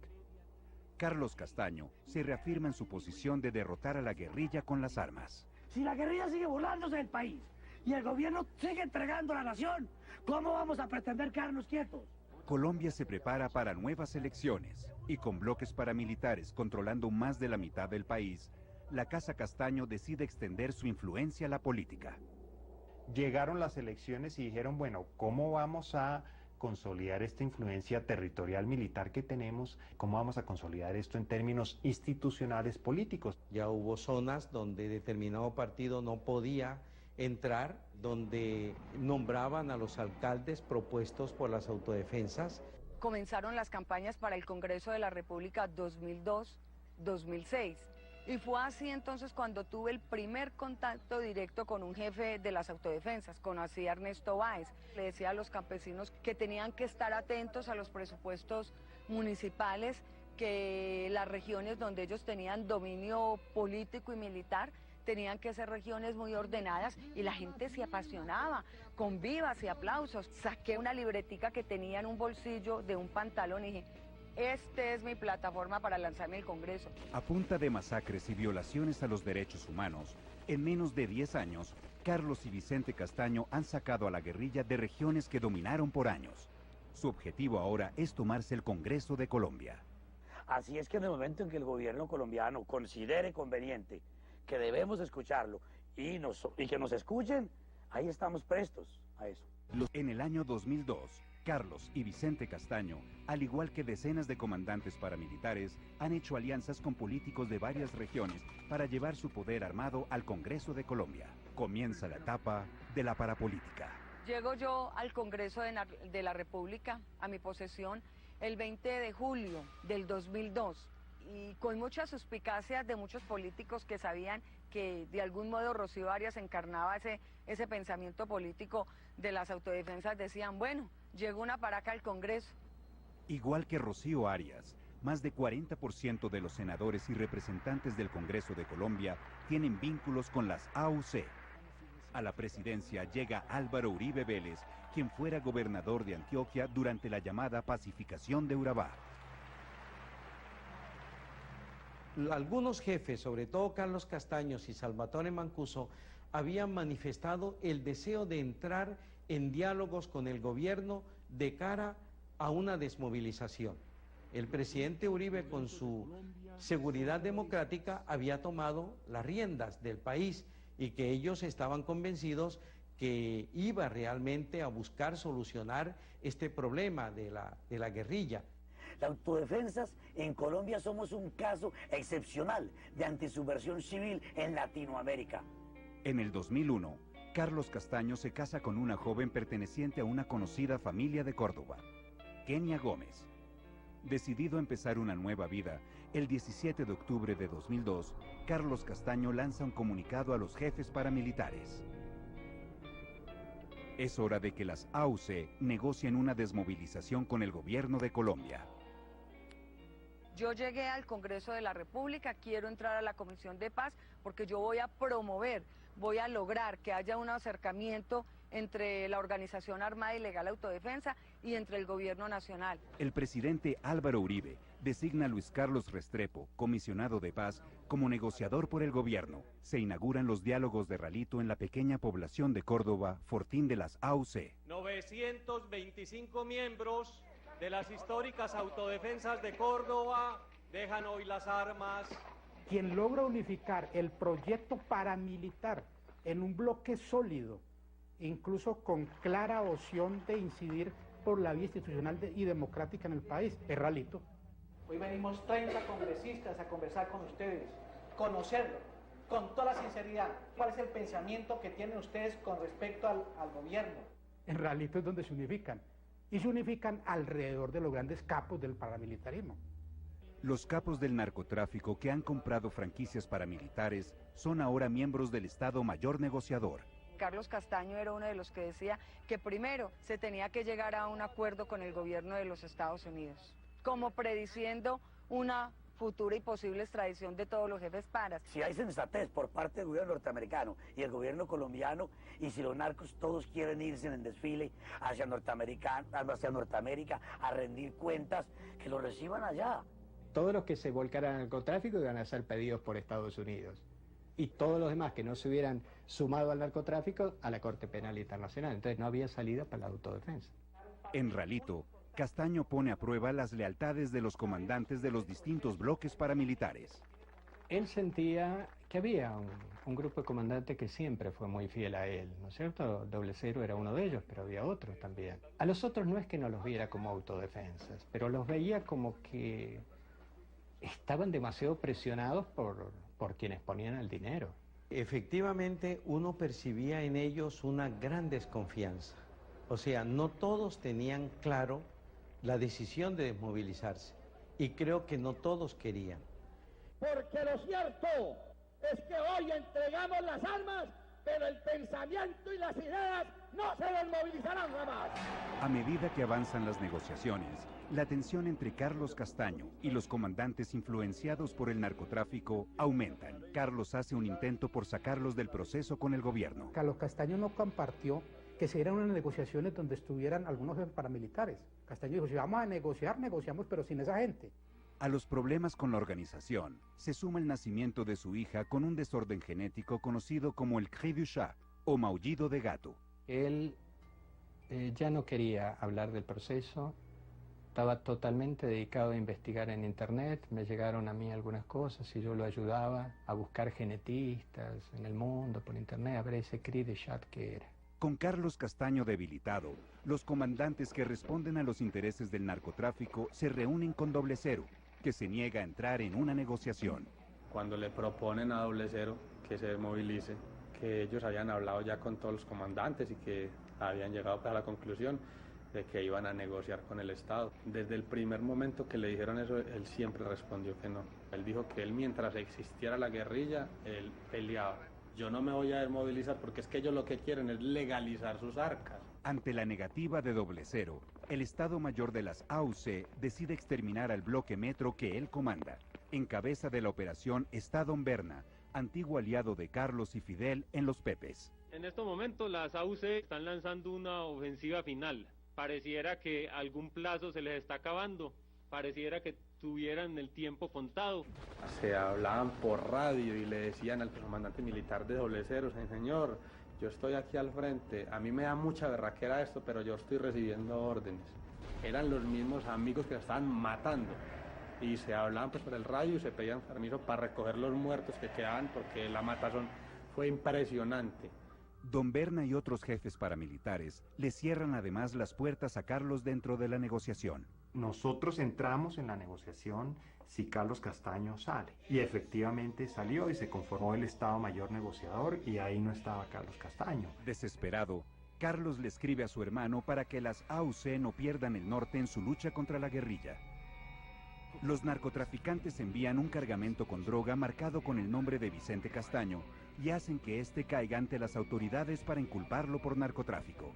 Carlos Castaño se reafirma en su posición de derrotar a la guerrilla con las armas.
Si la guerrilla sigue burlándose del país y el gobierno sigue entregando a la nación, ¿cómo vamos a pretender quedarnos quietos?
Colombia se prepara para nuevas elecciones y con bloques paramilitares controlando más de la mitad del país, la Casa Castaño decide extender su influencia a la política.
Llegaron las elecciones y dijeron, bueno, ¿cómo vamos a consolidar esta influencia territorial militar que tenemos? ¿Cómo vamos a consolidar esto en términos institucionales políticos?
Ya hubo zonas donde determinado partido no podía entrar, donde nombraban a los alcaldes propuestos por las autodefensas.
Comenzaron las campañas para el Congreso de la República 2002-2006. Y fue así entonces cuando tuve el primer contacto directo con un jefe de las autodefensas, conocí a Ernesto Báez. Le decía a los campesinos que tenían que estar atentos a los presupuestos municipales, que las regiones donde ellos tenían dominio político y militar tenían que ser regiones muy ordenadas, y la gente se apasionaba con vivas y aplausos. Saqué una libretica que tenía en un bolsillo de un pantalón y dije, esta es mi plataforma para lanzarme al Congreso.
A punta de masacres y violaciones a los derechos humanos, en menos de 10 años, Carlos y Vicente Castaño han sacado a la guerrilla de regiones que dominaron por años. Su objetivo ahora es tomarse el Congreso de Colombia.
Así es que en el momento en que el gobierno colombiano considere conveniente que debemos escucharlo y que nos escuchen, ahí estamos prestos a eso.
En el año 2002, Carlos y Vicente Castaño, al igual que decenas de comandantes paramilitares, han hecho alianzas con políticos de varias regiones para llevar su poder armado al Congreso de Colombia. Comienza la etapa de la parapolítica.
Llego yo al Congreso de la República, a mi posesión, el 20 de julio del 2002. Y con muchas suspicacias de muchos políticos que sabían que de algún modo Rocío Arias encarnaba ese pensamiento político de las autodefensas, decían, bueno, llegó una para acá al Congreso.
Igual que Rocío Arias, más de 40% de los senadores y representantes del Congreso de Colombia tienen vínculos con las AUC. A la presidencia llega Álvaro Uribe Vélez, quien fuera gobernador de Antioquia durante la llamada pacificación de Urabá.
Algunos jefes, sobre todo Carlos Castaños y Salvatore Mancuso, habían manifestado el deseo de entrar en diálogos con el gobierno de cara a una desmovilización. El presidente Uribe, con su seguridad democrática, había tomado las riendas del país y que ellos estaban convencidos que iba realmente a buscar solucionar este problema de la guerrilla.
Las autodefensas en Colombia somos un caso excepcional de antisubversión civil en Latinoamérica.
En el 2001, Carlos Castaño se casa con una joven perteneciente a una conocida familia de Córdoba, Kenia Gómez. Decidido a empezar una nueva vida, el 17 de octubre de 2002, Carlos Castaño lanza un comunicado a los jefes paramilitares. Es hora de que las AUC negocien una desmovilización con el gobierno de Colombia.
Yo llegué al Congreso de la República, quiero entrar a la Comisión de Paz porque yo voy a promover, voy a lograr que haya un acercamiento entre la Organización Armada y Legal Autodefensa y entre el Gobierno Nacional.
El presidente Álvaro Uribe designa a Luis Carlos Restrepo, comisionado de paz, como negociador por el gobierno. Se inauguran los diálogos de Ralito en la pequeña población de Córdoba, fortín de las AUC.
925 miembros de las históricas autodefensas de Córdoba dejan hoy las armas.
Quien logra unificar el proyecto paramilitar en un bloque sólido, incluso con clara opción de incidir por la vía institucional y democrática en el país, es Ralito.
Hoy venimos 30 congresistas a conversar con ustedes, conocerlo con toda la sinceridad. ¿Cuál es el pensamiento que tienen ustedes con respecto al gobierno?
En Ralito es donde se unifican, y se unifican alrededor de los grandes capos del paramilitarismo.
Los capos del narcotráfico que han comprado franquicias paramilitares son ahora miembros del Estado Mayor Negociador.
Carlos Castaño era uno de los que decía que primero se tenía que llegar a un acuerdo con el gobierno de los Estados Unidos, como prediciendo una futura y posible extradición de todos los jefes paras.
Si hay sensatez por parte del gobierno norteamericano y el gobierno colombiano, y si los narcos todos quieren irse en el desfile hacia Norteamérica a rendir cuentas, que lo reciban allá.
Todos los que se volcaran al narcotráfico iban a ser pedidos por Estados Unidos. y todos los demás que no se hubieran sumado al narcotráfico a la Corte Penal Internacional. Entonces no había salida para la autodefensa.
En Ralito, Castaño pone a prueba las lealtades de los comandantes de los distintos bloques paramilitares.
Él sentía que había un grupo de comandantes que siempre fue muy fiel a él, ¿no es cierto? Doble Cero era uno de ellos, pero había otros también. A los otros no es que no los viera como autodefensas, pero los veía como que estaban demasiado presionados por quienes ponían el dinero.
Efectivamente, uno percibía en ellos una gran desconfianza. O sea, no todos tenían claro la decisión de desmovilizarse, y creo que no todos querían.
Porque lo cierto es que hoy entregamos las armas, pero el pensamiento y las ideas no se desmovilizarán jamás.
A medida que avanzan las negociaciones, la tensión entre Carlos Castaño y los comandantes influenciados por el narcotráfico aumentan. Carlos hace un intento por sacarlos del proceso con el gobierno.
Carlos Castaño no compartió que se dieran unas negociaciones donde estuvieran algunos paramilitares. Castaño dijo, si vamos a negociar, negociamos, pero sin esa gente.
A los problemas con la organización se suma el nacimiento de su hija con un desorden genético conocido como el cri du chat o maullido de gato.
Él ya no quería hablar del proceso, estaba totalmente dedicado a investigar en internet, me llegaron a mí algunas cosas y yo lo ayudaba a buscar genetistas en el mundo por internet, a ver ese cri du chat que era.
Con Carlos Castaño debilitado, los comandantes que responden a los intereses del narcotráfico se reúnen con Doble Cero, que se niega a entrar en una negociación.
Cuando le proponen a Doble Cero que se desmovilice, que ellos habían hablado ya con todos los comandantes y que habían llegado a la conclusión de que iban a negociar con el Estado. Desde el primer momento que le dijeron eso, él siempre respondió que no. Él dijo que él, mientras existiera la guerrilla, él peleaba. Yo no me voy a desmovilizar porque es que ellos lo que quieren es legalizar sus arcas.
Ante la negativa de Doble Cero, el Estado Mayor de las AUC decide exterminar al bloque Metro que él comanda. En cabeza de la operación está Don Berna, antiguo aliado de Carlos y Fidel en Los Pepes.
En estos momentos las AUC están lanzando una ofensiva final. Pareciera que algún plazo se les está acabando. Pareciera que tuvieran el tiempo contado.
Se hablaban por radio y le decían al comandante militar de Doble Cero, señor, yo estoy aquí al frente, a mí me da mucha berraquera esto, pero yo estoy recibiendo órdenes. Eran los mismos amigos que estaban matando y se hablaban pues por el radio y se pedían permiso para recoger los muertos que quedaban porque la matazón fue impresionante.
Don Berna y otros jefes paramilitares le cierran además las puertas a Carlos dentro de la negociación.
Nosotros entramos en la negociación si Carlos Castaño sale. Y efectivamente salió y se conformó el Estado Mayor negociador y ahí no estaba Carlos Castaño.
Desesperado, Carlos le escribe a su hermano para que las AUC no pierdan el norte en su lucha contra la guerrilla. Los narcotraficantes envían un cargamento con droga marcado con el nombre de Vicente Castaño y hacen que éste caiga ante las autoridades para inculparlo por narcotráfico.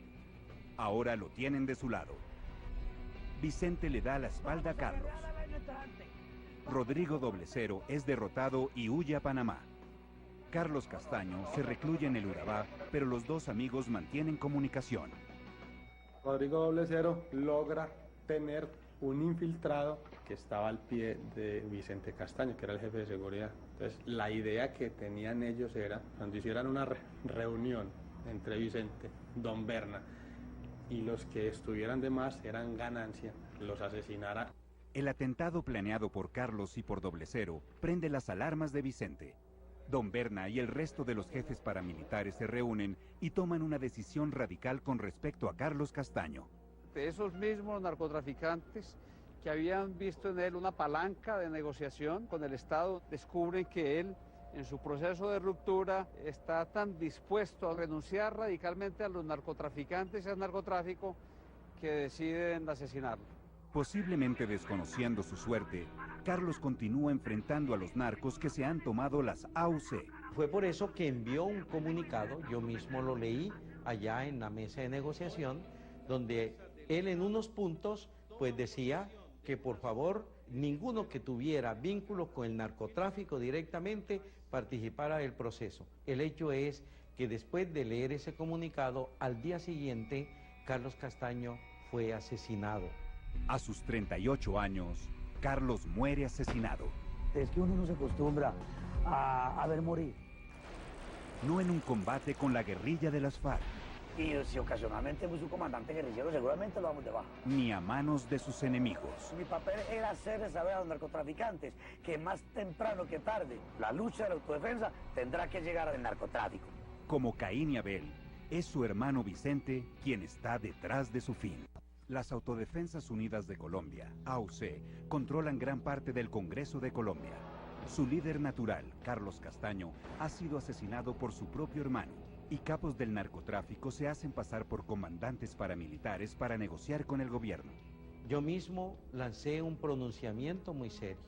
Ahora lo tienen de su lado. Vicente le da la espalda a Carlos. Rodrigo Doble Cero es derrotado y huye a Panamá. Carlos Castaño se recluye en el Urabá, pero los dos amigos mantienen comunicación.
Rodrigo Doble Cero logra tener un infiltrado que estaba al pie de Vicente Castaño, que era el jefe de seguridad. Entonces, la idea que tenían ellos era, cuando hicieran una reunión entre Vicente, Don Berna, y los que estuvieran de más eran ganancia, los asesinara.
El atentado planeado por Carlos y por Doble Cero prende las alarmas de Vicente. Don Berna y el resto de los jefes paramilitares se reúnen y toman una decisión radical con respecto a Carlos Castaño.
De esos mismos narcotraficantes que habían visto en él una palanca de negociación con el Estado, descubren que él, en su proceso de ruptura, está tan dispuesto a renunciar radicalmente a los narcotraficantes y al narcotráfico que deciden asesinarlo.
Posiblemente desconociendo su suerte, Carlos continúa enfrentando a los narcos que se han tomado las AUC.
Fue por eso que envió un comunicado, yo mismo lo leí allá en la mesa de negociación, donde él en unos puntos pues decía que por favor ninguno que tuviera vínculo con el narcotráfico directamente participara del proceso. El hecho es que después de leer ese comunicado, al día siguiente, Carlos Castaño fue asesinado.
A sus 38 años, Carlos muere asesinado.
Es que uno no se acostumbra a ver morir
no en un combate con la guerrilla de las FARC.
Y si ocasionalmente fui su comandante guerrillero, seguramente lo vamos de baja.
Ni a manos de sus enemigos.
Mi papel era hacerles saber a los narcotraficantes que más temprano que tarde la lucha de la autodefensa tendrá que llegar al narcotráfico.
Como Caín y Abel, es su hermano Vicente quien está detrás de su fin. Las Autodefensas Unidas de Colombia, AUC, controlan gran parte del Congreso de Colombia. Su líder natural, Carlos Castaño, ha sido asesinado por su propio hermano, y capos del narcotráfico se hacen pasar por comandantes paramilitares para negociar con el gobierno.
Yo mismo lancé un pronunciamiento muy serio,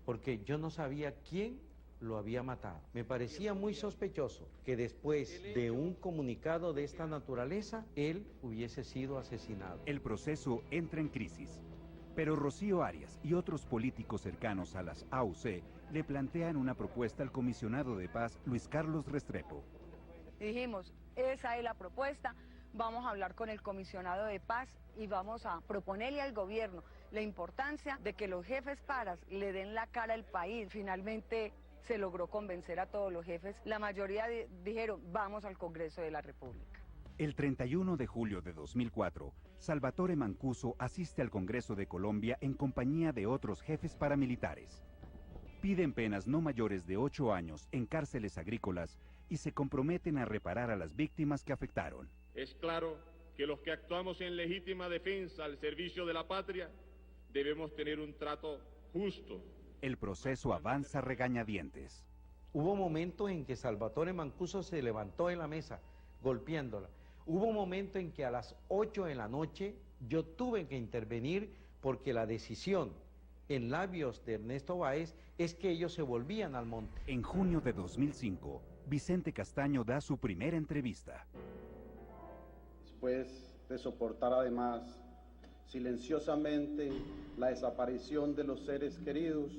porque yo no sabía quién lo había matado. Me parecía muy sospechoso que después de un comunicado de esta naturaleza, él hubiese sido asesinado.
El proceso entra en crisis, pero Rocío Arias y otros políticos cercanos a las AUC le plantean una propuesta al comisionado de paz Luis Carlos Restrepo.
Dijimos, esa es la propuesta, vamos a hablar con el comisionado de paz y vamos a proponerle al gobierno la importancia de que los jefes paras le den la cara al país. Finalmente se logró convencer a todos los jefes, la mayoría dijeron, vamos al Congreso de la República.
El 31 de julio de 2004, Salvatore Mancuso asiste al Congreso de Colombia en compañía de otros jefes paramilitares. Piden penas no mayores de 8 años en cárceles agrícolas y se comprometen a reparar a las víctimas que afectaron.
Es claro que los que actuamos en legítima defensa al servicio de la patria debemos tener un trato justo.
El proceso avanza a regañadientes.
Hubo momentos en que Salvatore Mancuso se levantó de la mesa, golpeándola. Hubo un momento en que a las 8 de la noche yo tuve que intervenir porque la decisión en labios de Ernesto Báez es que ellos se volvían al monte.
En junio de 2005, Vicente Castaño da su primera entrevista.
Después de soportar además silenciosamente la desaparición de los seres queridos,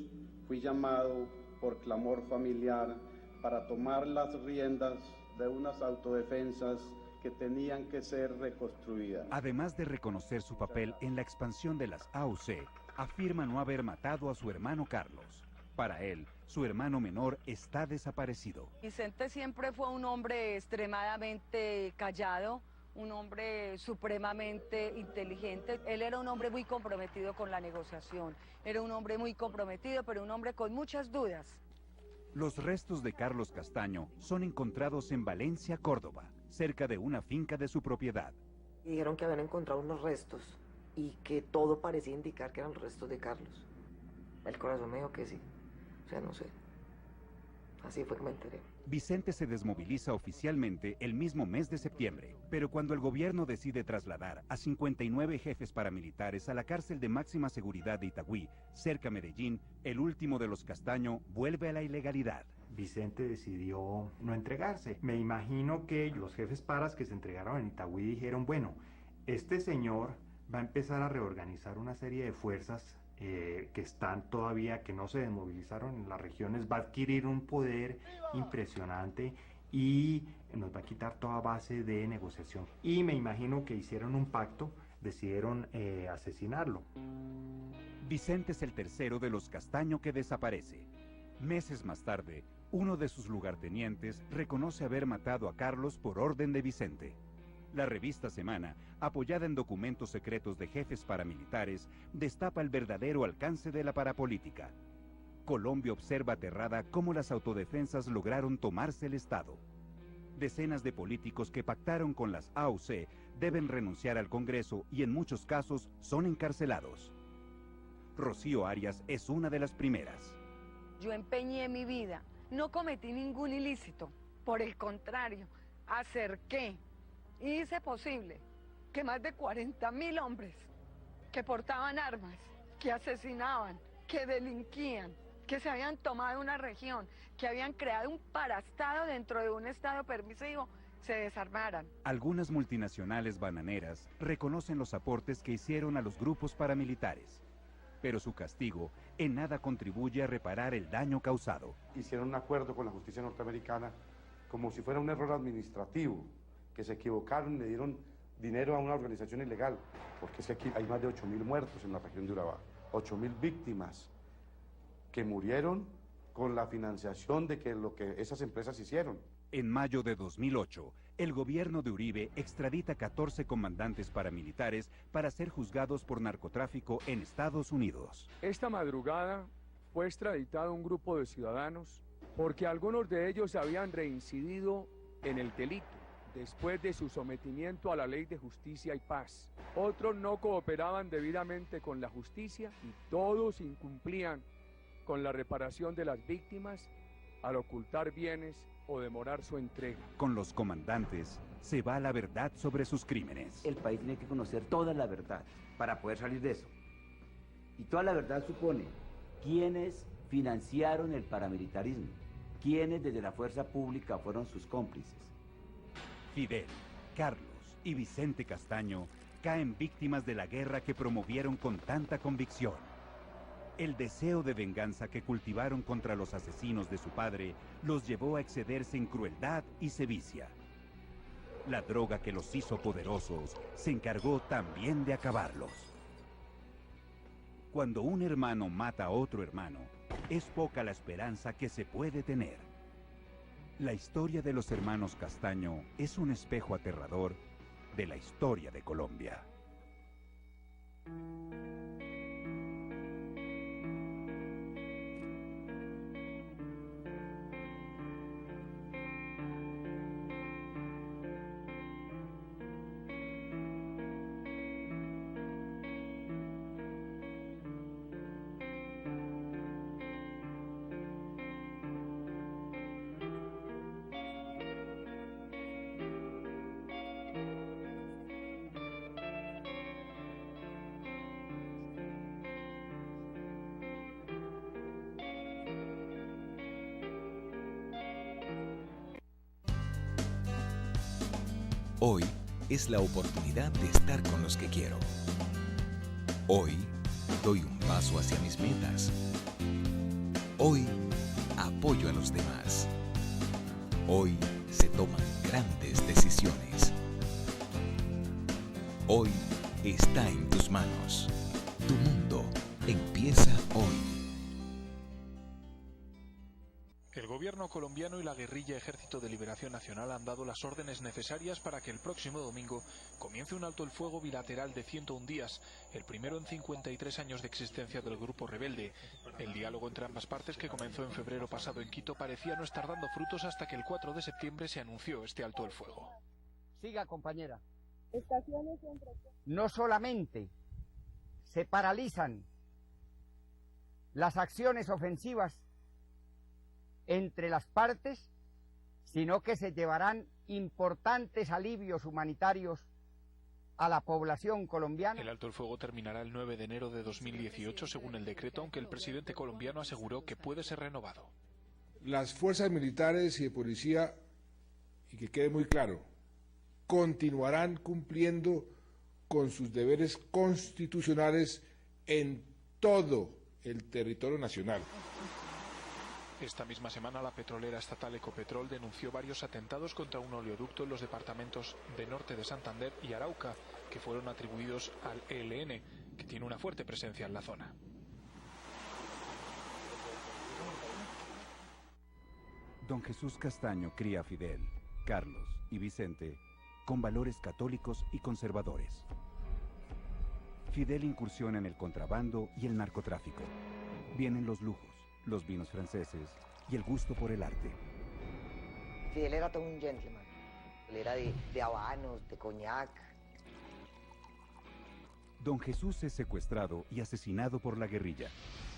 fui llamado por clamor familiar para tomar las riendas de unas autodefensas que tenían que ser reconstruidas.
Además de reconocer su papel en la expansión de las AUC, afirma no haber matado a su hermano Carlos. Para él, su hermano menor está desaparecido.
Vicente siempre fue un hombre extremadamente callado, un hombre supremamente inteligente. Él era un hombre muy comprometido con la negociación, era un hombre muy comprometido, pero un hombre con muchas dudas.
Los restos de Carlos Castaño son encontrados en Valencia, Córdoba, cerca de una finca de su propiedad.
Dijeron que habían encontrado unos restos y que todo parecía indicar que eran los restos de Carlos. El corazón me dijo que sí, o sea, no sé. Así fue que me enteré.
Vicente se desmoviliza oficialmente el mismo mes de septiembre, pero cuando el gobierno decide trasladar a 59 jefes paramilitares a la cárcel de máxima seguridad de Itagüí, cerca a Medellín, el último de los Castaño vuelve a la ilegalidad.
Vicente decidió no entregarse. Me imagino que los jefes paras que se entregaron en Itagüí dijeron, bueno, este señor va a empezar a reorganizar una serie de fuerzas que están todavía, que no se desmovilizaron en las regiones, va a adquirir un poder impresionante y nos va a quitar toda base de negociación. Y me imagino que hicieron un pacto, decidieron asesinarlo.
Vicente es el tercero de los Castaño que desaparece. Meses más tarde, uno de sus lugartenientes reconoce haber matado a Carlos por orden de Vicente. La revista Semana, apoyada en documentos secretos de jefes paramilitares, destapa el verdadero alcance de la parapolítica. Colombia observa aterrada cómo las autodefensas lograron tomarse el Estado. Decenas de políticos que pactaron con las AUC deben renunciar al Congreso y en muchos casos son encarcelados. Rocío Arias es una de las primeras.
Yo empeñé mi vida, no cometí ningún ilícito, por el contrario, acerqué. Y hice posible que más de 40.000 hombres que portaban armas, que asesinaban, que delinquían, que se habían tomado una región, que habían creado un paraestado dentro de un estado permisivo, se desarmaran.
Algunas multinacionales bananeras reconocen los aportes que hicieron a los grupos paramilitares, pero su castigo en nada contribuye a reparar el daño causado.
Hicieron un acuerdo con la justicia norteamericana como si fuera un error administrativo, que se equivocaron, le dieron dinero a una organización ilegal, porque es que aquí hay más de 8.000 muertos en la región de Urabá, 8.000 víctimas que murieron con la financiación de que lo que esas empresas hicieron.
En mayo de 2008, el gobierno de Uribe extradita 14 comandantes paramilitares para ser juzgados por narcotráfico en Estados Unidos.
Esta madrugada fue extraditado un grupo de ciudadanos porque algunos de ellos habían reincidido en el delito después de su sometimiento a la Ley de Justicia y Paz. Otros no cooperaban debidamente con la justicia y todos incumplían con la reparación de las víctimas al ocultar bienes o demorar su entrega.
Con los comandantes se va la verdad sobre sus crímenes.
El país tiene que conocer toda la verdad para poder salir de eso. Y toda la verdad supone quiénes financiaron el paramilitarismo, quiénes desde la fuerza pública fueron sus cómplices.
Fidel, Carlos y Vicente Castaño caen víctimas de la guerra que promovieron con tanta convicción. El deseo de venganza que cultivaron contra los asesinos de su padre los llevó a excederse en crueldad y sevicia. La droga que los hizo poderosos se encargó también de acabarlos. Cuando un hermano mata a otro hermano, es poca la esperanza que se puede tener. La historia de los hermanos Castaño es un espejo aterrador de la historia de Colombia.
Hoy es la oportunidad de estar con los que quiero. Hoy doy un paso hacia mis metas. Hoy apoyo a los demás. Hoy se toman grandes decisiones. Hoy está en tus manos. Tu mundo empieza hoy.
El gobierno colombiano y la guerrilla Ejército de Liberación Nacional han dado las órdenes necesarias para que el próximo domingo comience un alto el fuego bilateral de 101 días, el primero en 53 años de existencia del grupo rebelde. El diálogo entre ambas partes, que comenzó en febrero pasado en Quito, parecía no estar dando frutos hasta que el 4 de septiembre se anunció este alto el fuego.
Siga, compañera. No solamente se paralizan las acciones ofensivas entre las partes, sino que se llevarán importantes alivios humanitarios a la población colombiana.
El alto el fuego terminará el 9 de enero de 2018 según el decreto, aunque el presidente colombiano aseguró que puede ser renovado.
Las fuerzas militares y de policía, y que quede muy claro, continuarán cumpliendo con sus deberes constitucionales en todo el territorio nacional.
Esta misma semana la petrolera estatal Ecopetrol denunció varios atentados contra un oleoducto en los departamentos de Norte de Santander y Arauca, que fueron atribuidos al ELN, que tiene una fuerte presencia en la zona.
Don Jesús Castaño cría a Fidel, Carlos y Vicente con valores católicos y conservadores. Fidel incursiona en el contrabando y el narcotráfico. Vienen los lujos, los vinos franceses y el gusto por el arte.
Fidel era todo un gentleman. Él era de habanos, de coñac.
Don Jesús es secuestrado y asesinado por la guerrilla.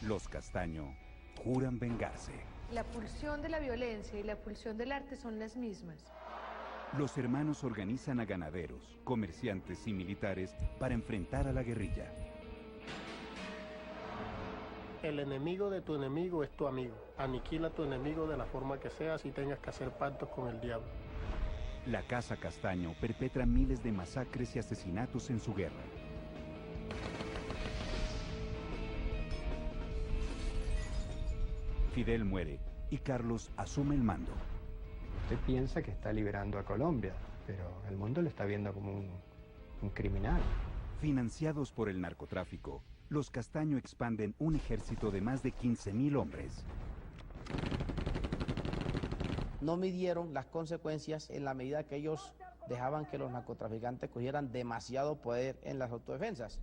Los Castaño juran vengarse.
La pulsión de la violencia y la pulsión del arte son las mismas.
Los hermanos organizan a ganaderos, comerciantes y militares para enfrentar a la guerrilla.
El enemigo de tu enemigo es tu amigo. Aniquila a tu enemigo de la forma que sea, si tengas que hacer pactos con el diablo.
La Casa Castaño perpetra miles de masacres y asesinatos en su guerra. Fidel muere y Carlos asume el mando.
Usted piensa que está liberando a Colombia, pero el mundo lo está viendo como un criminal.
Financiados por el narcotráfico, los Castaño expanden un ejército de más de 15.000 hombres.
no midieron las consecuencias en la medida que ellos dejaban que los narcotraficantes cogieran demasiado poder en las autodefensas.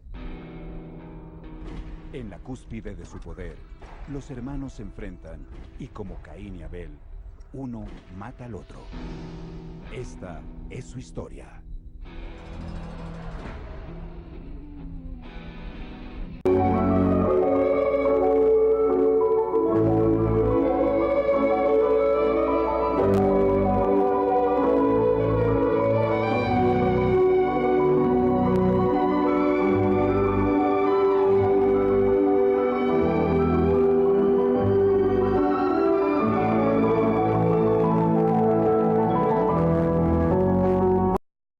En la cúspide de su poder, los hermanos se enfrentan y como Caín y Abel, uno mata al otro. Esta es su historia.